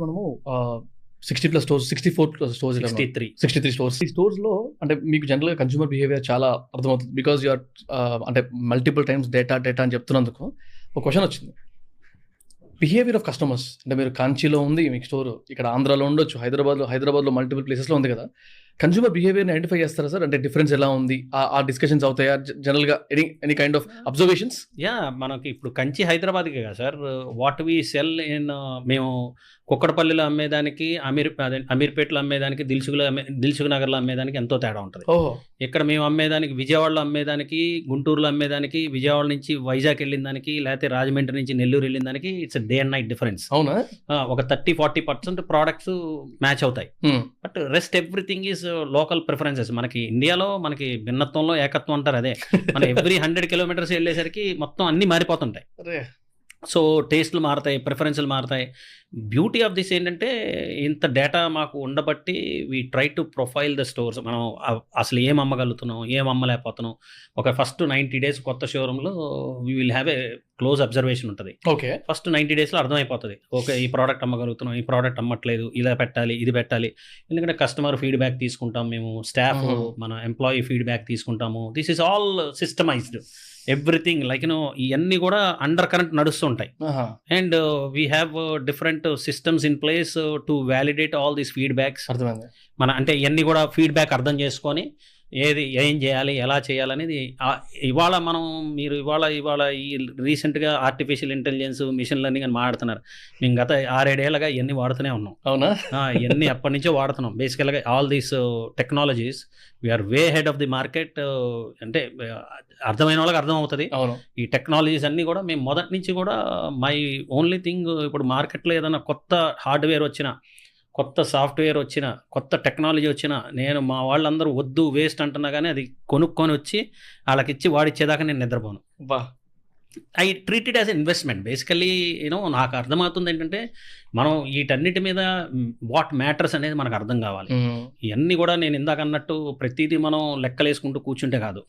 మనము 60+ stores, 64 stores, 63 stores. ఈ స్టోర్స్‌లో అంటే మీకు జనరల్‌గా కన్స్యూమర్ బిహేవియర్ చాలా అర్థమవుతుంది. బికాజ్ యూ ఆర్ అంటే మల్టిపుల్ టైమ్స్ డేటా అని చెప్తున్నందుకు ఒక క్వెషన్ వచ్చింది. బిహేవియర్ ఆఫ్ కస్టమర్స్ అంటే మీరు కాంచీలో ఉంది మీకు స్టోర్, ఇక్కడ ఆంధ్రాలో ఉండొచ్చు, హైదరాబాద్లో మల్టిపుల్ ప్లేసెస్‌లో ఉంది కదా! కన్స్యూమర్ బిహేవియర్‌ని ఐడెంటిఫై చేస్తారా సార్? అంటే డిఫరెన్స్ ఎలా ఉంది? ఆ డిస్కషన్స్ అవుతాయా? జనరల్‌గా ఎనీ కైండ్ ఆఫ్ అబ్జర్వేషన్స్? మనకి ఇప్పుడు కంచి హైదరాబాద్‌కే కదా sir. What we sell in మేము కుక్కడపల్లిలో అమ్మేదానికి, అమీర్పేటలో అమ్మేదానికి, దిల్సుఖ్ నగర్‌లో అమ్మేదానికి ఎంతో తేడా ఉంటది. ఓహో! ఇక్కడ మేము అమ్మేదానికి, విజయవాడలో అమ్మేదానికి, గుంటూరులో అమ్మేదానికి, విజయవాడ నుంచి వైజాగ్ వెళ్ళిన దానికి, లేకపోతే రాజమండ్రి నుంచి నెల్లూరు వెళ్ళిన దానికి it's day and night difference. అవునా? ఒక 30-40% ప్రోడక్ట్స్ మ్యాచ్ అవుతాయి. But rest everything is local preferences. మనకి ఇండియాలో మనకి భిన్నత్వంలో ఏకత్వం అంటారు అదే. మన ఎవ్రీ 100 కిలోమీటర్స్ వెళ్ళేసరికి మొత్తం అన్ని మారిపోతుంటాయి. సో టేస్ట్లు మారుతాయి, ప్రిఫరెన్స్లు మారుతాయి. బ్యూటీ ఆఫ్ దిస్ ఏంటంటే ఇంత డేటా మాకు ఉండబట్టి we try to profile the stores. మనం అసలు ఏం అమ్మగలుగుతున్నాం, ఏం అమ్మలేకపోతున్నాం. ఒక ఫస్ట్ 90 days కొత్త షోరూంలో we will have a close observation ఉంటుంది. ఓకే. ఫస్ట్ 90 daysలో అర్థమైపోతుంది. ఓకే, ఈ ప్రోడక్ట్ అమ్మగలుగుతున్నాం, ఈ ప్రోడక్ట్ అమ్మట్లేదు, ఇలా పెట్టాలి, ఇది పెట్టాలి. ఎందుకంటే కస్టమర్ ఫీడ్బ్యాక్ తీసుకుంటాం మేము, స్టాఫ్ మన ఎంప్లాయీ ఫీడ్బ్యాక్ తీసుకుంటాము. This is all systemised. Everything like ఇవన్నీ కూడా అండర్ కరెంట్ నడుస్తుంటాయి. And we have different systems in place to validate all these feedbacks. అర్థమైంది. అంటే ఇవన్నీ కూడా ఫీడ్బ్యాక్ అర్థం చేసుకొని ఏం చేయాలి, ఎలా చేయాలనేది ఇవాళ ఇవాళ ఈ రీసెంట్గా ఆర్టిఫిషియల్ ఇంటెలిజెన్స్, మిషన్ లెర్నింగ్ అని మాట్లాడుతున్నారు. మేము గత 6-7 ఏళ్ళగా ఇవన్నీ వాడుతూనే ఉన్నాం. అవునా? ఇవన్నీ అప్పటి నుంచో వాడుతున్నాం. బేసికల్గా all these technologies we are way ahead of the market. అంటే అర్థమైన వాళ్ళకి అర్థమవుతుంది. అవును. ఈ టెక్నాలజీస్ అన్నీ కూడా మేము మొదటి నుంచి కూడా మై ఓన్లీ థింగ్, ఇప్పుడు మార్కెట్లో ఏదైనా కొత్త హార్డ్వేర్ వచ్చినా, కొత్త సాఫ్ట్వేర్ వచ్చినా, కొత్త టెక్నాలజీ వచ్చినా, నేను మా వాళ్ళందరూ వద్దు వేస్ట్ అంటున్నా కానీ అది కొనుక్కొని వచ్చి వాళ్ళకిచ్చి వాడిచ్చేదాకా నేను నిద్రపోను. I treat it as investment. Basically నాకు అర్థమవుతుంది ఏంటంటే మనం వీటన్నిటి మీద వాట్ మ్యాటర్స్ అనేది మనకు అర్థం కావాలి. ఇవన్నీ కూడా నేను ఇందాక అన్నట్టు ప్రతిదీ మనం లెక్కలేసుకుంటూ కూర్చుంటే కాదు.